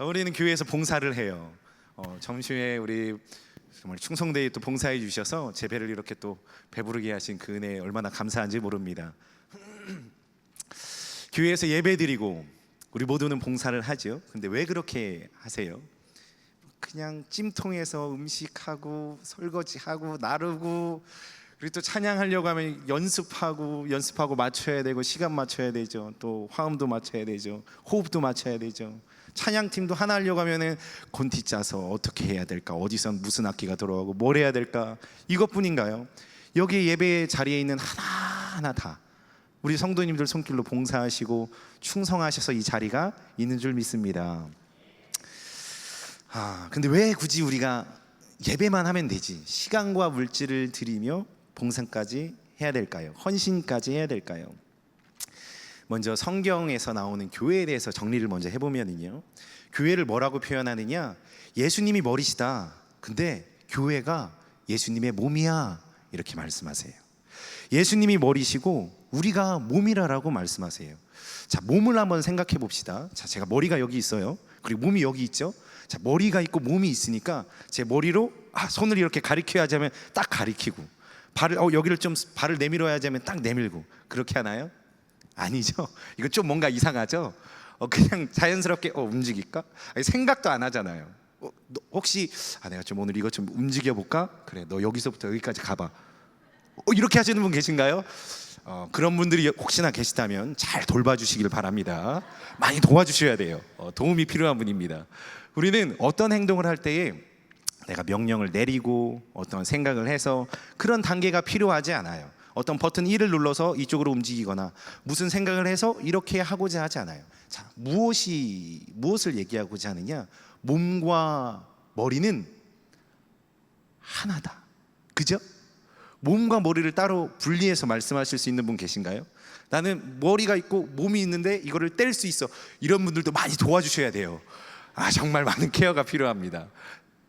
우리는 교회에서 봉사를 해요. 점심에 우리 정말 충성되게 또 봉사해 주셔서 제 배를 이렇게 또 배부르게 하신 그 은혜에 얼마나 감사한지 모릅니다. 교회에서 예배드리고 우리 모두는 봉사를 하죠. 근데 왜 그렇게 하세요? 그냥 찜통에서 음식하고 설거지하고 나르고 그리고 또 찬양하려고 하면 연습하고 맞춰야 되고 시간 맞춰야 되죠. 또 화음도 맞춰야 되죠. 호흡도 맞춰야 되죠. 찬양팀도 하나 하려고 하면은 곤티 짜서 어떻게 해야 될까? 어디서 무슨 악기가 들어가고 뭘 해야 될까? 이것뿐인가요? 여기 예배 자리에 있는 하나하나 다 우리 성도님들 손길로 봉사하시고 충성하셔서 이 자리가 있는 줄 믿습니다. 근데 왜 굳이 우리가 예배만 하면 되지 시간과 물질을 들이며 봉사까지 해야 될까요? 헌신까지 해야 될까요? 먼저 성경에서 나오는 교회에 대해서 정리를 먼저 해보면요, 교회를 뭐라고 표현하느냐? 예수님이 머리시다. 근데 교회가 예수님의 몸이야, 이렇게 말씀하세요. 예수님이 머리시고 우리가 몸이라고 말씀하세요. 자, 몸을 한번 생각해 봅시다. 자, 제가 머리가 여기 있어요. 그리고 몸이 여기 있죠. 자, 머리가 있고 몸이 있으니까 제 머리로 손을 이렇게 가리켜야 하자면 딱 가리키고, 발을 여기를 좀 발을 내밀어야 하자면 딱 내밀고, 그렇게 하나요? 아니죠. 이거 좀 뭔가 이상하죠. 그냥 자연스럽게 움직일까? 아니, 생각도 안 하잖아요. 혹시 내가 좀 오늘 이거 좀 움직여 볼까? 그래, 너 여기서부터 여기까지 가봐. 이렇게 하시는 분 계신가요? 그런 분들이 혹시나 계시다면 잘 돌봐주시길 바랍니다. 많이 도와주셔야 돼요. 도움이 필요한 분입니다. 우리는 어떤 행동을 할 때에 내가 명령을 내리고 어떤 생각을 해서 그런 단계가 필요하지 않아요. 어떤 버튼 1을 눌러서 이쪽으로 움직이거나 무슨 생각을 해서 이렇게 하고자 하지 않아요. 자, 무엇을 얘기하고자 하느냐? 몸과 머리는 하나다. 그죠? 몸과 머리를 따로 분리해서 말씀하실 수 있는 분 계신가요? 나는 머리가 있고 몸이 있는데 이거를 뗄 수 있어. 이런 분들도 많이 도와주셔야 돼요. 정말 많은 케어가 필요합니다.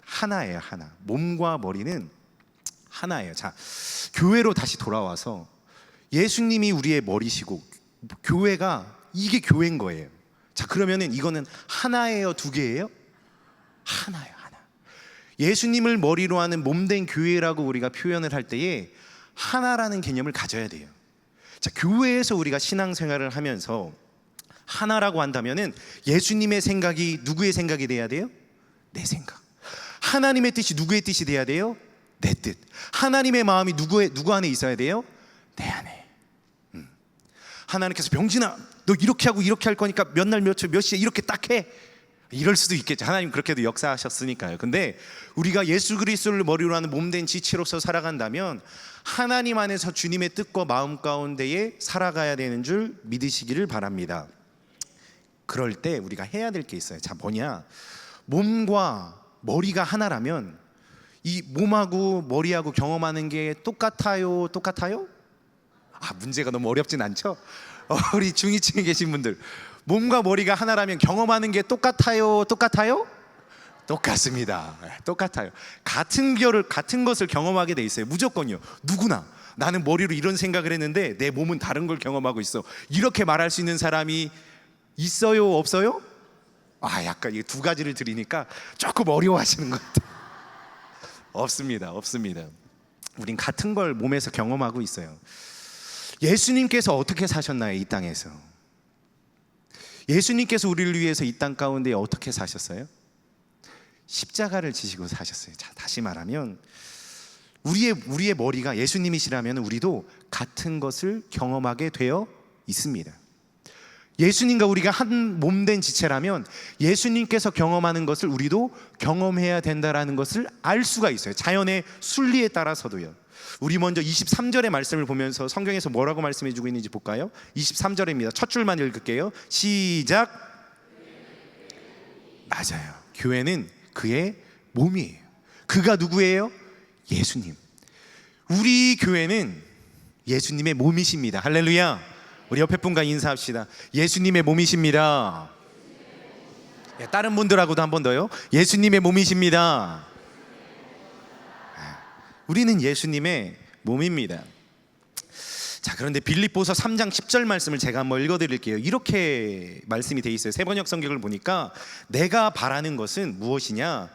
하나예요, 하나. 몸과 머리는 하나예요. 자, 교회로 다시 돌아와서 예수님이 우리의 머리시고 교회가 이게 교회인 거예요. 자, 그러면은 이거는 하나예요, 두 개예요? 하나예요, 하나. 예수님을 머리로 하는 몸된 교회라고 우리가 표현을 할 때에 하나라는 개념을 가져야 돼요. 자, 교회에서 우리가 신앙생활을 하면서 하나라고 한다면은 예수님의 생각이 누구의 생각이 돼야 돼요? 내 생각. 하나님의 뜻이 누구의 뜻이 돼야 돼요? 내 뜻. 하나님의 마음이 누구 안에 있어야 돼요? 내 안에. 하나님께서 병진아, 너 이렇게 하고 이렇게 할 거니까 몇 날 몇 초 몇 시에 이렇게 딱 해. 이럴 수도 있겠죠. 하나님 그렇게도 역사하셨으니까요. 근데 우리가 예수 그리스도를 머리로 하는 몸된 지체로서 살아간다면 하나님 안에서 주님의 뜻과 마음 가운데에 살아가야 되는 줄 믿으시기를 바랍니다. 그럴 때 우리가 해야 될 게 있어요. 자, 뭐냐? 몸과 머리가 하나라면 이 몸하고 머리하고 경험하는 게 똑같아요? 문제가 너무 어렵진 않죠? 우리 중위층에 계신 분들, 몸과 머리가 하나라면 경험하는 게 똑같아요? 똑같습니다. 똑같아요. 같은 것을 경험하게 돼 있어요. 무조건요. 누구나 나는 머리로 이런 생각을 했는데 내 몸은 다른 걸 경험하고 있어. 이렇게 말할 수 있는 사람이 있어요? 없어요? 약간 이 두 가지를 드리니까 조금 어려워하시는 것 같아요. 없습니다. 우린 같은 걸 몸에서 경험하고 있어요. 예수님께서 어떻게 사셨나요? 이 땅에서 예수님께서 우리를 위해서 이 땅 가운데 어떻게 사셨어요? 십자가를 지시고 사셨어요. 자, 다시 말하면 우리의 머리가 예수님이시라면 우리도 같은 것을 경험하게 되어 있습니다. 예수님과 우리가 한 몸된 지체라면 예수님께서 경험하는 것을 우리도 경험해야 된다라는 것을 알 수가 있어요. 자연의 순리에 따라서도요. 우리 먼저 23절의 말씀을 보면서 성경에서 뭐라고 말씀해 주고 있는지 볼까요? 23절입니다. 첫 줄만 읽을게요. 시작. 맞아요. 교회는 그의 몸이에요. 그가 누구예요? 예수님. 우리 교회는 예수님의 몸이십니다. 할렐루야. 우리 옆에 분과 인사합시다. 예수님의 몸이십니다. 다른 분들하고도 한 번 더요. 예수님의 몸이십니다. 우리는 예수님의 몸입니다. 자, 그런데 빌립보서 3장 10절 말씀을 제가 한번 읽어드릴게요. 이렇게 말씀이 돼 있어요. 새번역 성경을 보니까 내가 바라는 것은 무엇이냐?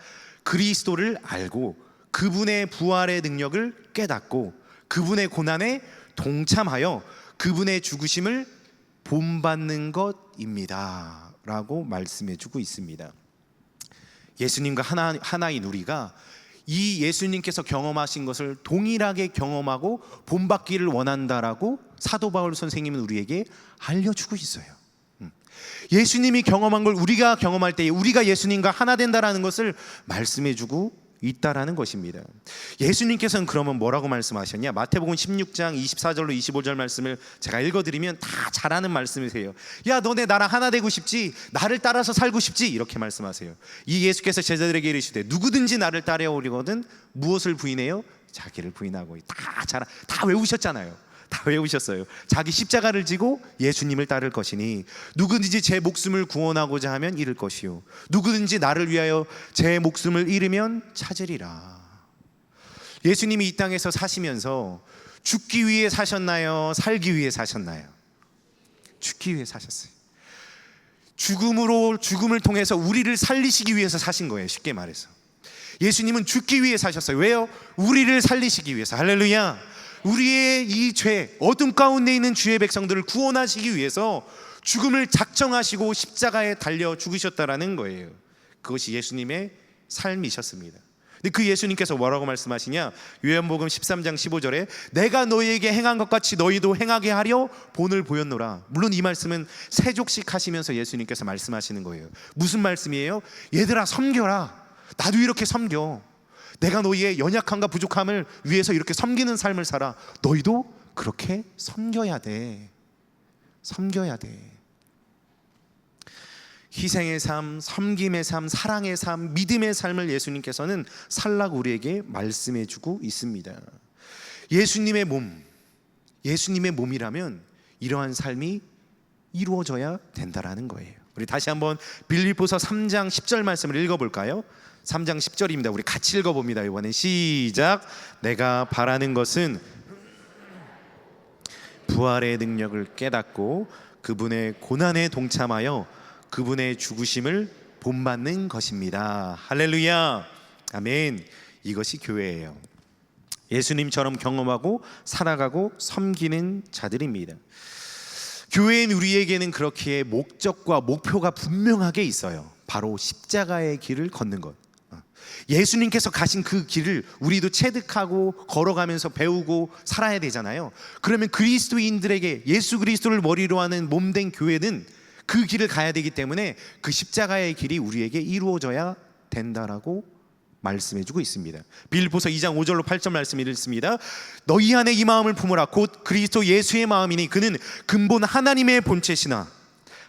그리스도를 알고 그분의 부활의 능력을 깨닫고 그분의 고난에 동참하여 그분의 죽으심을 본받는 것입니다 라고 말씀해 주고 있습니다. 예수님과 하나인 우리가 이 예수님께서 경험하신 것을 동일하게 경험하고 본받기를 원한다라고 사도 바울 선생님은 우리에게 알려주고 있어요. 예수님이 경험한 걸 우리가 경험할 때 우리가 예수님과 하나 된다라는 것을 말씀해주고 있다라는 것입니다. 예수님께서는 그러면 뭐라고 말씀하셨냐? 마태복음 16장 24절로 25절 말씀을 제가 읽어드리면 다 잘 아는 말씀이세요. 야, 너네 나랑 하나 되고 싶지? 나를 따라서 살고 싶지? 이렇게 말씀하세요. 이 예수께서 제자들에게 이르시되 누구든지 나를 따라오려거든 무엇을 부인해요? 자기를 부인하고. 다 외우셨잖아요. 다 외우셨어요. 자기 십자가를 지고 예수님을 따를 것이니 누구든지 제 목숨을 구원하고자 하면 잃을 것이요 누구든지 나를 위하여 제 목숨을 잃으면 찾으리라. 예수님이 이 땅에서 사시면서 죽기 위해 사셨나요? 살기 위해 사셨나요? 죽기 위해 사셨어요. 죽음을 통해서 우리를 살리시기 위해서 사신 거예요. 쉽게 말해서 예수님은 죽기 위해 사셨어요. 왜요? 우리를 살리시기 위해서. 할렐루야. 우리의 이 죄, 어둠 가운데 있는 주의 백성들을 구원하시기 위해서 죽음을 작정하시고 십자가에 달려 죽으셨다라는 거예요. 그것이 예수님의 삶이셨습니다. 근데 그 예수님께서 뭐라고 말씀하시냐? 요한복음 13장 15절에 내가 너희에게 행한 것 같이 너희도 행하게 하려 본을 보였노라. 물론 이 말씀은 세족식 하시면서 예수님께서 말씀하시는 거예요. 무슨 말씀이에요? 얘들아, 섬겨라. 나도 이렇게 섬겨. 내가 너희의 연약함과 부족함을 위해서 이렇게 섬기는 삶을 살아. 너희도 그렇게 섬겨야 돼. 섬겨야 돼. 희생의 삶, 섬김의 삶, 사랑의 삶, 믿음의 삶을 예수님께서는 살라고 우리에게 말씀해 주고 있습니다. 예수님의 몸이라면 이러한 삶이 이루어져야 된다라는 거예요. 우리 다시 한번 빌립보서 3장 10절 말씀을 읽어볼까요? 3장 10절입니다. 우리 같이 읽어봅니다. 이번엔 시작. 내가 바라는 것은 부활의 능력을 깨닫고 그분의 고난에 동참하여 그분의 죽으심을 본받는 것입니다. 할렐루야. 아멘. 이것이 교회예요. 예수님처럼 경험하고 살아가고 섬기는 자들입니다. 교회인 우리에게는 그렇기에 목적과 목표가 분명하게 있어요. 바로 십자가의 길을 걷는 것. 예수님께서 가신 그 길을 우리도 체득하고 걸어가면서 배우고 살아야 되잖아요. 그러면 그리스도인들에게 예수 그리스도를 머리로 하는 몸된 교회는 그 길을 가야 되기 때문에 그 십자가의 길이 우리에게 이루어져야 된다라고 말씀해주고 있습니다. 빌립보서 2장 5절로 8절 말씀 읽습니다. 너희 안에 이 마음을 품으라. 곧 그리스도 예수의 마음이니 그는 근본 하나님의 본체시나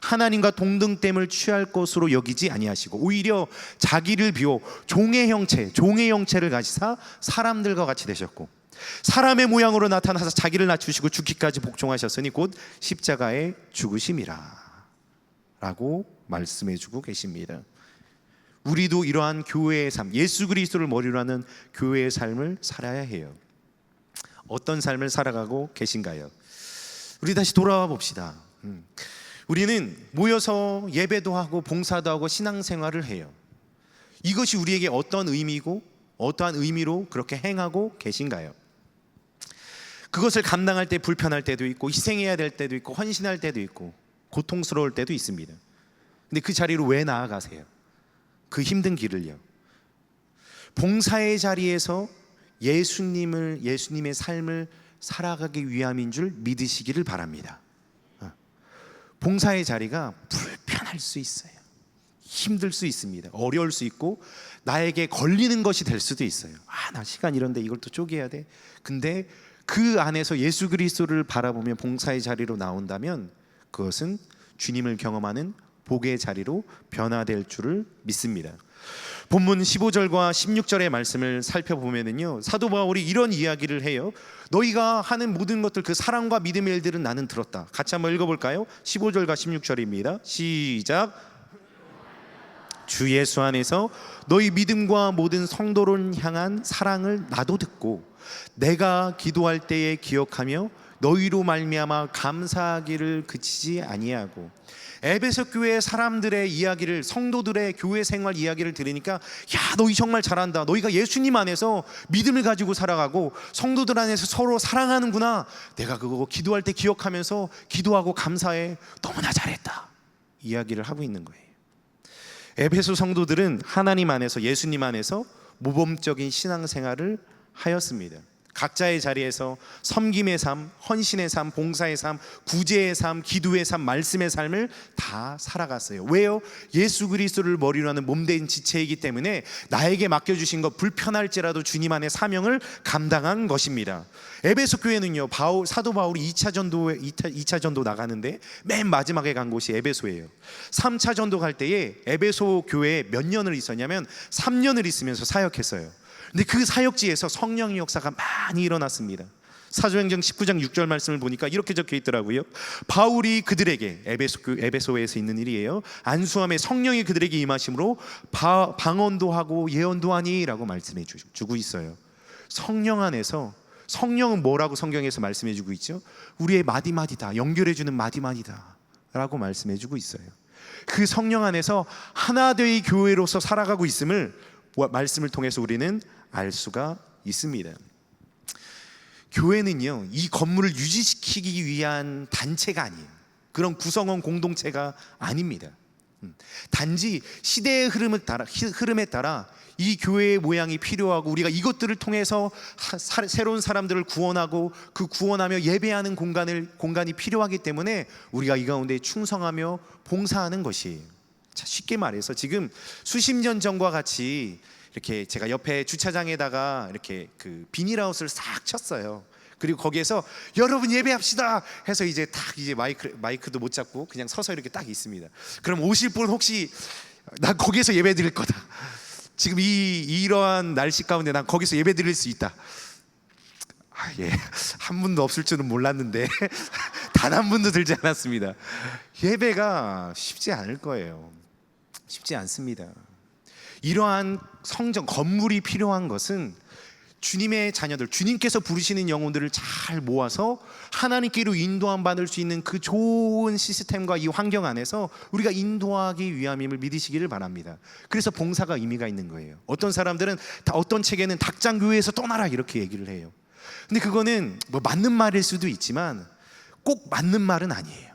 하나님과 동등됨을 취할 것으로 여기지 아니하시고 오히려 자기를 비워 종의 형체를 가지사 사람들과 같이 되셨고 사람의 모양으로 나타나서 자기를 낮추시고 죽기까지 복종하셨으니 곧 십자가에 죽으심이라 라고 말씀해주고 계십니다. 우리도 이러한 교회의 삶, 예수 그리스도를 머리로 하는 교회의 삶을 살아야 해요. 어떤 삶을 살아가고 계신가요? 우리 다시 돌아와 봅시다. 우리는 모여서 예배도 하고 봉사도 하고 신앙생활을 해요. 이것이 우리에게 어떤 의미고 어떠한 의미로 그렇게 행하고 계신가요? 그것을 감당할 때 불편할 때도 있고 희생해야 될 때도 있고 헌신할 때도 있고 고통스러울 때도 있습니다. 근데 그 자리로 왜 나아가세요? 그 힘든 길을요. 봉사의 자리에서 예수님의 삶을 살아가기 위함인 줄 믿으시기를 바랍니다. 봉사의 자리가 불편할 수 있어요. 힘들 수 있습니다. 어려울 수 있고 나에게 걸리는 것이 될 수도 있어요. 나 시간 이런데 이걸 또 쪼개야 돼. 근데 그 안에서 예수 그리스도를 바라보며 봉사의 자리로 나온다면 그것은 주님을 경험하는 복의 자리로 변화될 줄을 믿습니다. 본문 15절과 16절의 말씀을 살펴보면요, 사도 바울이 이런 이야기를 해요. 너희가 하는 모든 것들, 그 사랑과 믿음의 일들은 나는 들었다. 같이 한번 읽어볼까요? 15절과 16절입니다. 시작. 주 예수 안에서 너희 믿음과 모든 성도를 향한 사랑을 나도 듣고 내가 기도할 때에 기억하며 너희로 말미암아 감사하기를 그치지 아니하고. 에베소 교회 사람들의 이야기를, 성도들의 교회 생활 이야기를 들으니까 야, 너희 정말 잘한다. 너희가 예수님 안에서 믿음을 가지고 살아가고 성도들 안에서 서로 사랑하는구나. 내가 그거 기도할 때 기억하면서 기도하고 감사해. 너무나 잘했다. 이야기를 하고 있는 거예요. 에베소 성도들은 하나님 안에서, 예수님 안에서 모범적인 신앙생활을 하였습니다. 각자의 자리에서 섬김의 삶, 헌신의 삶, 봉사의 삶, 구제의 삶, 기도의 삶, 말씀의 삶을 다 살아갔어요. 왜요? 예수 그리스도를 머리로 하는 몸된 지체이기 때문에 나에게 맡겨주신 것 불편할지라도 주님 안의 사명을 감당한 것입니다. 에베소 교회는요, 사도 바울이 2차 전도 나가는데 맨 마지막에 간 곳이 에베소예요. 3차 전도 갈 때에 에베소 교회에 몇 년을 있었냐면 3년을 있으면서 사역했어요. 근데 그 사역지에서 성령의 역사가 많이 일어났습니다. 사도행전 19장 6절 말씀을 보니까 이렇게 적혀 있더라고요. 바울이 그들에게, 에베소에서 있는 일이에요, 안수함에 성령이 그들에게 임하심으로 방언도 하고 예언도 하니 라고 말씀해 주고 있어요. 성령 안에서, 성령은 뭐라고 성경에서 말씀해 주고 있죠? 우리의 마디마디다, 연결해 주는 마디마디다 라고 말씀해 주고 있어요. 그 성령 안에서 하나되의 교회로서 살아가고 있음을 말씀을 통해서 우리는 알 수가 있습니다. 교회는요, 이 건물을 유지시키기 위한 단체가 아니에요. 그런 구성원 공동체가 아닙니다. 단지 시대의 흐름에 따라 이 교회의 모양이 필요하고 우리가 이것들을 통해서 새로운 사람들을 구원하고 그 구원하며 예배하는 공간이 필요하기 때문에 우리가 이 가운데 충성하며 봉사하는 것이에요. 자, 쉽게 말해서 지금 수십 년 전과 같이 이렇게 제가 옆에 주차장에다가 이렇게 그 비닐하우스를 싹 쳤어요. 그리고 거기에서 여러분 예배합시다 해서 이제 딱 이제 마이크도 못 잡고 그냥 서서 이렇게 딱 있습니다. 그럼 오실 분 혹시 난 거기에서 예배 드릴 거다. 지금 이러한 날씨 가운데 난 거기서 예배 드릴 수 있다. 예, 한 분도 없을 줄은 몰랐는데 단 한 분도 들지 않았습니다. 예배가 쉽지 않을 거예요. 쉽지 않습니다. 이러한 성전 건물이 필요한 것은 주님의 자녀들, 주님께서 부르시는 영혼들을 잘 모아서 하나님께로 인도함 받을 수 있는 그 좋은 시스템과 이 환경 안에서 우리가 인도하기 위함임을 믿으시기를 바랍니다. 그래서 봉사가 의미가 있는 거예요. 어떤 사람들은 어떤 책에는 닭장교회에서 떠나라 이렇게 얘기를 해요. 근데 그거는 뭐 맞는 말일 수도 있지만 꼭 맞는 말은 아니에요.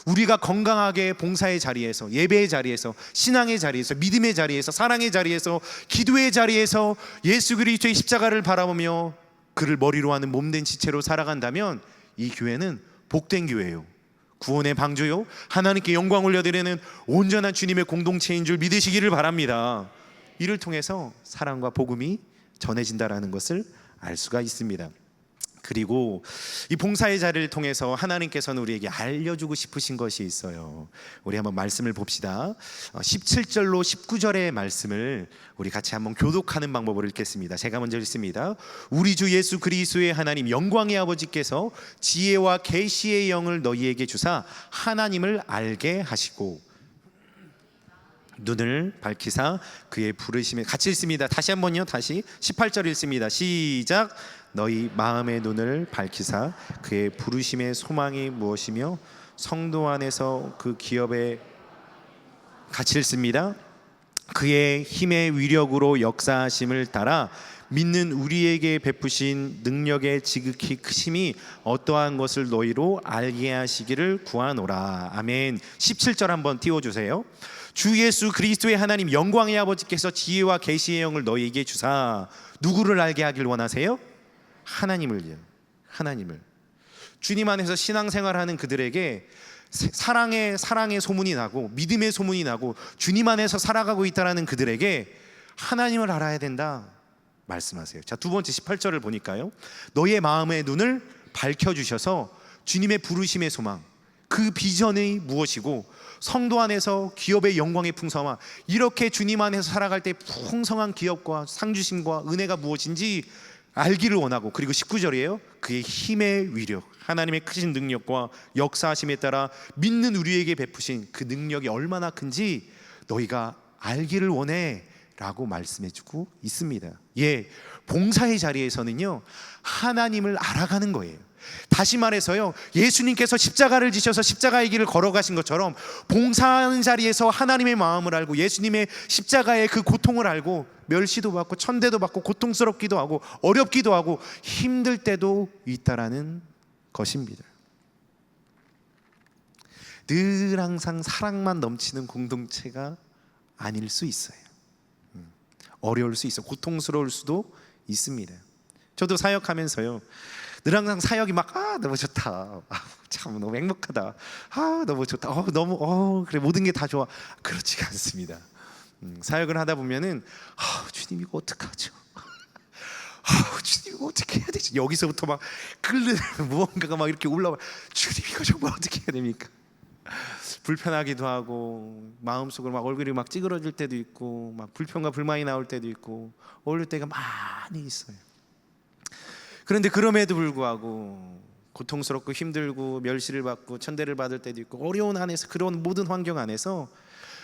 우리가 건강하게 봉사의 자리에서, 예배의 자리에서, 신앙의 자리에서, 믿음의 자리에서, 사랑의 자리에서, 기도의 자리에서 예수 그리스도의 십자가를 바라보며 그를 머리로 하는 몸된 지체로 살아간다면 이 교회는 복된 교회요, 구원의 방주요, 하나님께 영광 올려드리는 온전한 주님의 공동체인 줄 믿으시기를 바랍니다. 이를 통해서 사랑과 복음이 전해진다라는 것을 알 수가 있습니다. 그리고 이 봉사의 자리를 통해서 하나님께서는 우리에게 알려주고 싶으신 것이 있어요. 우리 한번 말씀을 봅시다. 17절로 19절의 말씀을 우리 같이 한번 교독하는 방법을 읽겠습니다. 제가 먼저 읽습니다. 우리 주 예수 그리스도의 하나님 영광의 아버지께서 지혜와 계시의 영을 너희에게 주사 하나님을 알게 하시고 눈을 밝히사 그의 부르심에, 같이 읽습니다. 다시 한번요. 다시 18절 읽습니다. 시작. 너희 마음의 눈을 밝히사 그의 부르심의 소망이 무엇이며 성도 안에서 그 기업에, 같이 읽습니다. 그의 힘의 위력으로 역사하심을 따라 믿는 우리에게 베푸신 능력의 지극히 크심이 어떠한 것을 너희로 알게 하시기를 구하노라. 아멘. 17절 한번 띄워주세요. 주 예수 그리스도의 하나님 영광의 아버지께서 지혜와 계시의 영을 너희에게 주사, 누구를 알게 하길 원하세요? 하나님을요. 하나님을. 주님 안에서 신앙생활하는 그들에게 사랑의 소문이 나고 믿음의 소문이 나고 주님 안에서 살아가고 있다라는 그들에게 하나님을 알아야 된다 말씀하세요. 자, 두 번째 18절을 보니까요, 너의 마음의 눈을 밝혀주셔서 주님의 부르심의 소망, 그 비전이 무엇이고 성도 안에서 기업의 영광의 풍성함, 이렇게 주님 안에서 살아갈 때 풍성한 기업과 상주심과 은혜가 무엇인지 알기를 원하고, 그리고 19절이에요. 그의 힘의 위력, 하나님의 크신 능력과 역사하심에 따라 믿는 우리에게 베푸신 그 능력이 얼마나 큰지 너희가 알기를 원해 라고 말씀해주고 있습니다. 예, 봉사의 자리에서는요 하나님을 알아가는 거예요. 다시 말해서요, 예수님께서 십자가를 지셔서 십자가의 길을 걸어가신 것처럼 봉사하는 자리에서 하나님의 마음을 알고 예수님의 십자가의 그 고통을 알고 멸시도 받고 천대도 받고 고통스럽기도 하고 어렵기도 하고 힘들 때도 있다라는 것입니다. 늘 항상 사랑만 넘치는 공동체가 아닐 수 있어요. 어려울 수 있어, 고통스러울 수도 있습니다. 저도 사역하면서요, 늘 항상 사역이 막 너무 좋다, 참 너무 행복하다, 너무 좋다, 너무 그래, 모든 게 다 좋아. 그렇지가 않습니다. 사역을 하다 보면은 주님 이거 어떡하죠? 주님 이거 어떻게 해야 되지? 여기서부터 막 끓는 무언가가 막 이렇게 올라와. 주님 이거 정말 어떻게 해야 됩니까? 불편하기도 하고 마음속으로 막 얼굴이 막 찌그러질 때도 있고 막 불평과 불만이 나올 때도 있고 어려울 때가 많이 있어요. 그런데 그럼에도 불구하고 고통스럽고 힘들고 멸시를 받고 천대를 받을 때도 있고 어려운 안에서, 그런 모든 환경 안에서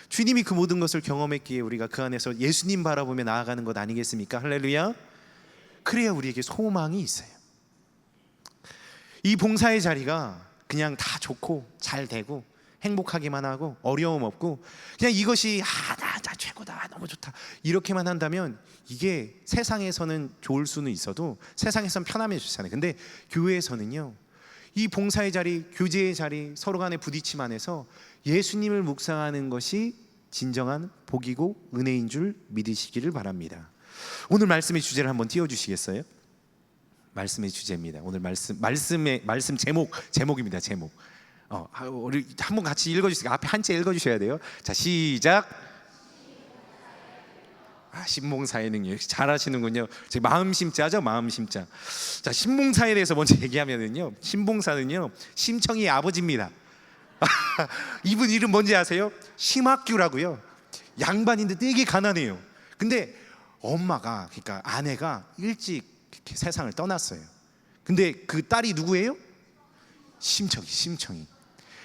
주님이 그 모든 것을 경험했기에 우리가 그 안에서 예수님 바라보며 나아가는 것 아니겠습니까? 할렐루야. 그래야 우리에게 소망이 있어요. 이 봉사의 자리가 그냥 다 좋고 잘 되고 행복하기만 하고 어려움 없고 그냥 이것이 나 최고다, 너무 좋다, 이렇게만 한다면 이게 세상에서는 좋을 수는 있어도 세상에서는 편함이 좋잖아요. 근데 교회에서는요, 이 봉사의 자리, 교제의 자리, 서로 간의 부딪힘 안에서 예수님을 묵상하는 것이 진정한 복이고 은혜인 줄 믿으시기를 바랍니다. 오늘 말씀의 주제를 한번 띄워주시겠어요? 말씀의 주제입니다. 오늘 말씀 제목입니다. 제목. 우리 한번 같이 읽어주세요. 앞에 한째 읽어주셔야 돼요. 자, 시작. 신봉사의 능력 잘하시는군요. 마음 심자죠, 마음 심자. 자, 신봉사에 대해서 먼저 얘기하면은요, 신봉사는요 심청이의 아버지입니다. 이분 이름 뭔지 아세요? 심학규라고요. 양반인데 되게 가난해요. 근데 엄마가, 그러니까 아내가 일찍 이렇게 세상을 떠났어요. 근데 그 딸이 누구예요?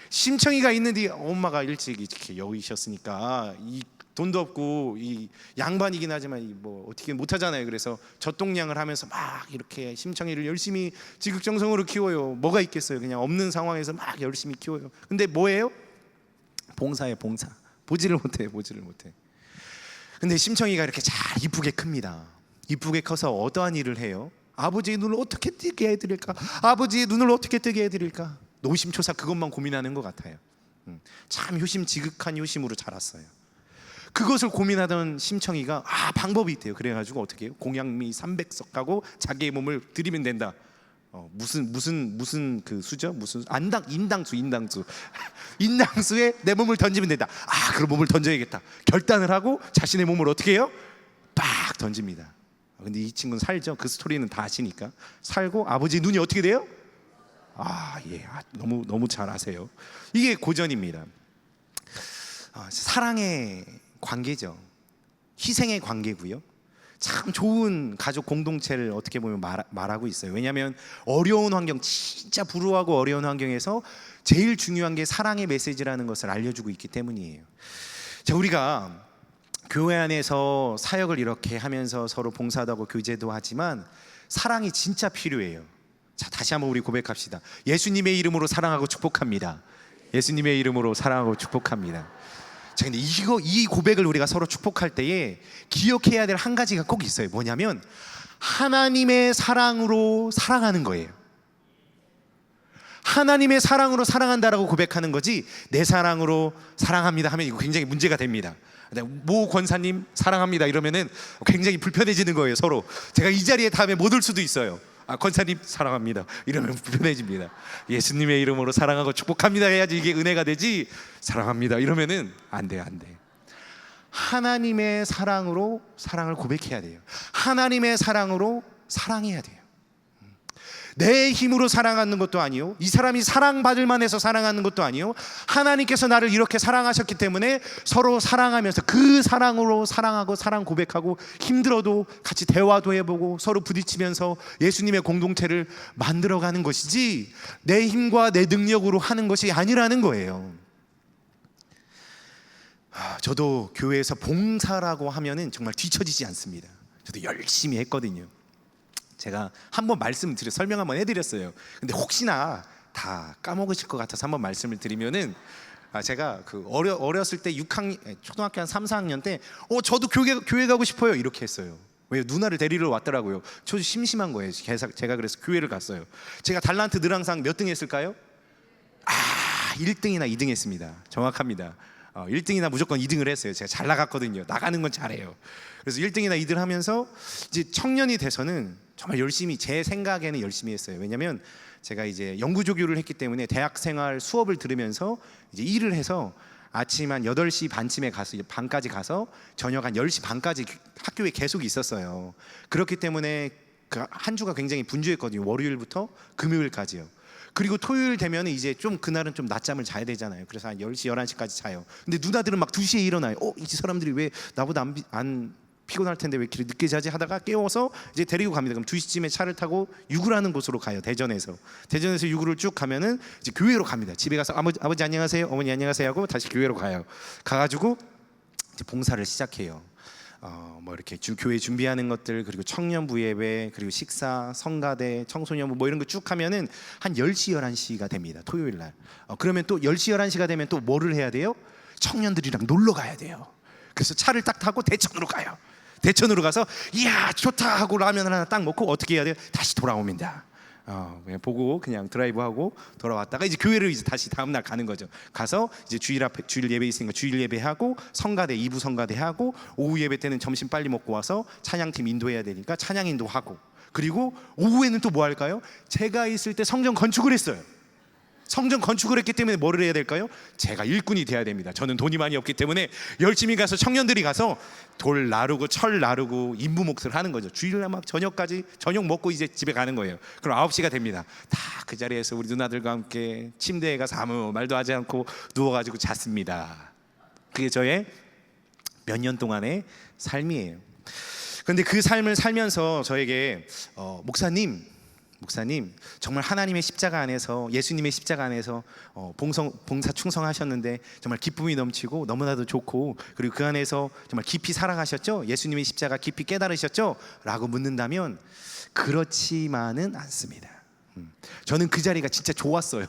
심청이가 있는데 엄마가 일찍 이렇게 여의셨으니까 이 돈도 없고 이 양반이긴 하지만 뭐 어떻게 못하잖아요. 그래서 젖동량을 하면서 막 이렇게 심청이를 열심히 지극정성으로 키워요. 뭐가 있겠어요? 그냥 없는 상황에서 막 열심히 키워요. 근데 뭐예요? 봉사예요, 봉사. 보지를 못해. 근데 심청이가 이렇게 잘 이쁘게 큽니다. 이쁘게 커서 어떠한 일을 해요? 아버지의 눈을 어떻게 뜨게 해드릴까? 아버지의 눈을 어떻게 뜨게 해드릴까? 노심초사 그것만 고민하는 것 같아요. 참 지극한 효심으로 자랐어요. 그것을 고민하던 심청이가 방법이 있대요. 그래가지고 어떻게 해요? 공양미 300석 가고 자기의 몸을 드리면 된다. 무슨 그 수죠? 무슨 인당수 인당수에 내 몸을 던지면 된다. 그럼 몸을 던져야겠다. 결단을 하고 자신의 몸을 어떻게 해요? 빡 던집니다. 근데 이 친구는 살죠. 그 스토리는 다 아시니까. 살고 아버지 눈이 어떻게 돼요? 너무 잘 아세요. 이게 고전입니다. 사랑의 관계죠. 희생의 관계고요. 참 좋은 가족 공동체를 어떻게 보면 말하고 있어요. 왜냐하면 어려운 환경, 진짜 불우하고 어려운 환경에서 제일 중요한 게 사랑의 메시지라는 것을 알려주고 있기 때문이에요. 자, 우리가 교회 안에서 사역을 이렇게 하면서 서로 봉사도 하고 교제도 하지만 사랑이 진짜 필요해요. 자, 다시 한번 우리 고백합시다. 예수님의 이름으로 사랑하고 축복합니다. 예수님의 이름으로 사랑하고 축복합니다. 자, 근데 이 고백을 우리가 서로 축복할 때에 기억해야 될 한 가지가 꼭 있어요. 뭐냐면 하나님의 사랑으로 사랑하는 거예요. 하나님의 사랑으로 사랑한다라고 고백하는 거지 내 사랑으로 사랑합니다 하면 이거 굉장히 문제가 됩니다. 모 권사님 사랑합니다 이러면은 굉장히 불편해지는 거예요. 서로 제가 이 자리에 다음에 못 올 수도 있어요. 권사님 사랑합니다 이러면 불편해집니다. 예수님의 이름으로 사랑하고 축복합니다 해야지 이게 은혜가 되지, 사랑합니다 이러면은 안 돼요. 하나님의 사랑으로 사랑을 고백해야 돼요. 하나님의 사랑으로 사랑해야 돼요. 내 힘으로 사랑하는 것도 아니요, 이 사람이 사랑받을 만해서 사랑하는 것도 아니요, 하나님께서 나를 이렇게 사랑하셨기 때문에 서로 사랑하면서 그 사랑으로 사랑하고 사랑 고백하고 힘들어도 같이 대화도 해보고 서로 부딪히면서 예수님의 공동체를 만들어가는 것이지 내 힘과 내 능력으로 하는 것이 아니라는 거예요. 저도 교회에서 봉사라고 하면은 정말 뒤처지지 않습니다. 저도 열심히 했거든요. 제가 한번 설명 한번 해드렸어요. 근데 혹시나 다 까먹으실 것 같아서 한번 말씀을 드리면은, 제가 그 어렸을 때 6학년, 초등학교 한 3, 4학년 때 저도 교회 가고 싶어요 이렇게 했어요. 왜? 누나를 데리러 왔더라고요. 저 심심한 거예요. 제가 그래서 교회를 갔어요. 제가 달란트 늘 항상 몇 등 했을까요? 1등이나 2등 했습니다. 정확합니다. 1등이나 무조건 2등을 했어요. 제가 잘 나갔거든요. 나가는 건 잘해요. 그래서 1등이나 2등을 하면서 이제 청년이 돼서는 정말 열심히, 제 생각에는 열심히 했어요. 왜냐면 제가 이제 영구조교를 했기 때문에 대학생활 수업을 들으면서 이제 일을 해서 아침 한 8시 반쯤에 가서 반까지 가서 저녁 한 10시 반까지 학교에 계속 있었어요. 그렇기 때문에 그 한 주가 굉장히 분주했거든요. 월요일부터 금요일까지요. 그리고 토요일 되면 이제 좀 그날은 좀 낮잠을 자야 되잖아요. 그래서 한 10시, 11시까지 자요. 근데 누나들은 막 2시에 일어나요. 이 사람들이 왜 나보다 안 피곤할 텐데 왜 이렇게 늦게 자지 하다가 깨워서 이제 데리고 갑니다. 그럼 2시쯤에 차를 타고 유구라는 곳으로 가요. 대전에서 유구를 쭉 가면은 이제 교회로 갑니다. 집에 가서 아버지 안녕하세요, 어머니 안녕하세요 하고 다시 교회로 가요. 가가지고 이제 봉사를 시작해요. 뭐 이렇게 교회 준비하는 것들, 그리고 청년부 예배, 그리고 식사, 성가대, 청소년부 뭐 이런 거 쭉 하면은 한 10시, 11시가 됩니다. 토요일 날. 그러면 또 10시, 11시가 되면 또 뭐를 해야 돼요? 청년들이랑 놀러 가야 돼요. 그래서 차를 딱 타고 대천으로 가요. 대천으로 가서 이야 좋다 하고 라면 하나 딱 먹고 어떻게 해야 돼요? 다시 돌아옵니다. 그냥 보고 그냥 드라이브하고 돌아왔다가 이제 교회를 이제 다시 다음 날 가는 거죠. 가서 이제 주일 예배 있으니까 주일 예배하고 성가대 2부 성가대하고 오후 예배 때는 점심 빨리 먹고 와서 찬양팀 인도해야 되니까 찬양 인도하고, 그리고 오후에는 또 뭐 할까요? 제가 있을 때 성전 건축을 했어요. 성전 건축을 했기 때문에 뭐를 해야 될까요? 제가 일꾼이 돼야 됩니다. 저는 돈이 많이 없기 때문에 열심히 가서 청년들이 가서 돌 나르고 철 나르고 인부 몫을 하는 거죠. 주일날 막 저녁 먹고 이제 집에 가는 거예요. 그럼 9시가 됩니다. 다 그 자리에서 우리 누나들과 함께 침대에 가서 아무 말도 하지 않고 누워가지고 잤습니다. 그게 저의 몇 년 동안의 삶이에요. 그런데 그 삶을 살면서 저에게 목사님 정말 하나님의 십자가 안에서, 예수님의 십자가 안에서 봉사 충성하셨는데 정말 기쁨이 넘치고 너무나도 좋고, 그리고 그 안에서 정말 깊이 살아가셨죠? 예수님의 십자가 깊이 깨달으셨죠? 라고 묻는다면 그렇지만은 않습니다. 저는 그 자리가 진짜 좋았어요.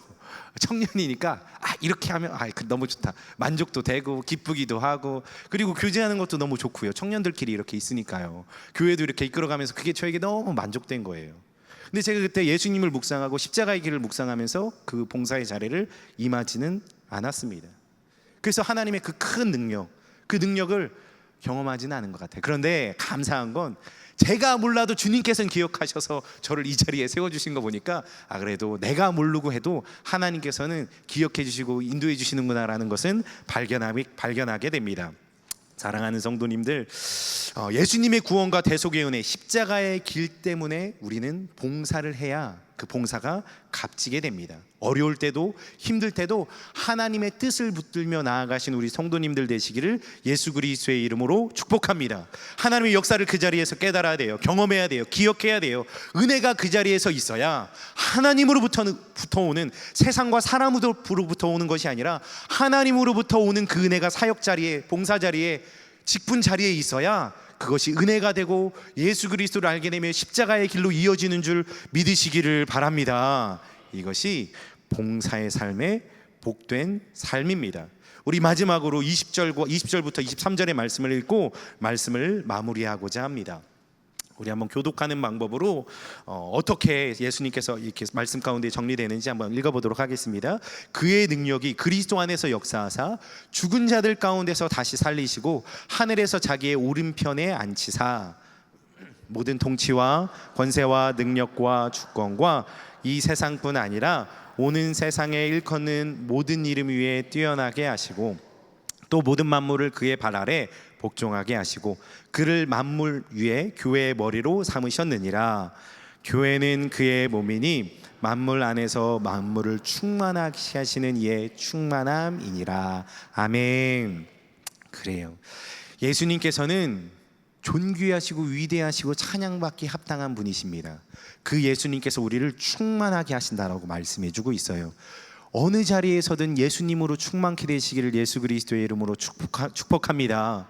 청년이니까 이렇게 하면 너무 좋다, 만족도 되고 기쁘기도 하고, 그리고 교제하는 것도 너무 좋고요. 청년들끼리 이렇게 있으니까요. 교회도 이렇게 이끌어가면서 그게 저에게 너무 만족된 거예요. 근데 제가 그때 예수님을 묵상하고 십자가의 길을 묵상하면서 그 봉사의 자리를 임하지는 않았습니다. 그래서 하나님의 그 큰 능력, 그 능력을 경험하지는 않은 것 같아요. 그런데 감사한 건 제가 몰라도 주님께서는 기억하셔서 저를 이 자리에 세워주신 거 보니까 그래도 내가 모르고 해도 하나님께서는 기억해 주시고 인도해 주시는구나라는 것은 발견하게 됩니다. 사랑하는 성도님들, 예수님의 구원과 대속의 은혜, 십자가의 길 때문에 우리는 봉사를 해야 그 봉사가 값지게 됩니다. 어려울 때도 힘들 때도 하나님의 뜻을 붙들며 나아가신 우리 성도님들 되시기를 예수 그리스도의 이름으로 축복합니다. 하나님의 역사를 그 자리에서 깨달아야 돼요. 경험해야 돼요. 기억해야 돼요. 은혜가 그 자리에서 있어야 하나님으로부터 오는, 세상과 사람으로부터 오는 것이 아니라 하나님으로부터 오는 그 은혜가 사역 자리에, 봉사 자리에, 직분 자리에 있어야 그것이 은혜가 되고 예수 그리스도를 알게 되면 십자가의 길로 이어지는 줄 믿으시기를 바랍니다. 이것이 봉사의 삶의 복된 삶입니다. 우리 마지막으로 20절부터 23절의 말씀을 읽고 말씀을 마무리하고자 합니다. 우리 한번 교독하는 방법으로 어떻게 예수님께서 이렇게 말씀 가운데 정리되는지 한번 읽어보도록 하겠습니다. 그의 능력이 그리스도 안에서 역사하사 죽은 자들 가운데서 다시 살리시고 하늘에서 자기의 오른편에 앉히사 모든 통치와 권세와 능력과 주권과 이 세상뿐 아니라 오는 세상에 일컫는 모든 이름 위에 뛰어나게 하시고 또 모든 만물을 그의 발 아래 복종하게 하시고 그를 만물 위에 교회의 머리로 삼으셨느니라. 교회는 그의 몸이니 만물 안에서 만물을 충만하게 하시는 이의 충만함이니라. 아멘. 그래요. 예수님께서는 존귀하시고 위대하시고 찬양받기 합당한 분이십니다. 그 예수님께서 우리를 충만하게 하신다라고 말씀해주고 있어요. 어느 자리에서든 예수님으로 충만케 되시기를 예수 그리스도의 이름으로 축복합니다.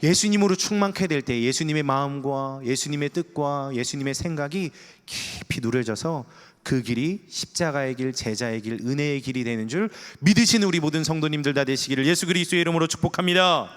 예수님으로 충만케 될 때 예수님의 마음과 예수님의 뜻과 예수님의 생각이 깊이 누려져서 그 길이 십자가의 길, 제자의 길, 은혜의 길이 되는 줄 믿으시는 우리 모든 성도님들 다 되시기를 예수 그리스도의 이름으로 축복합니다.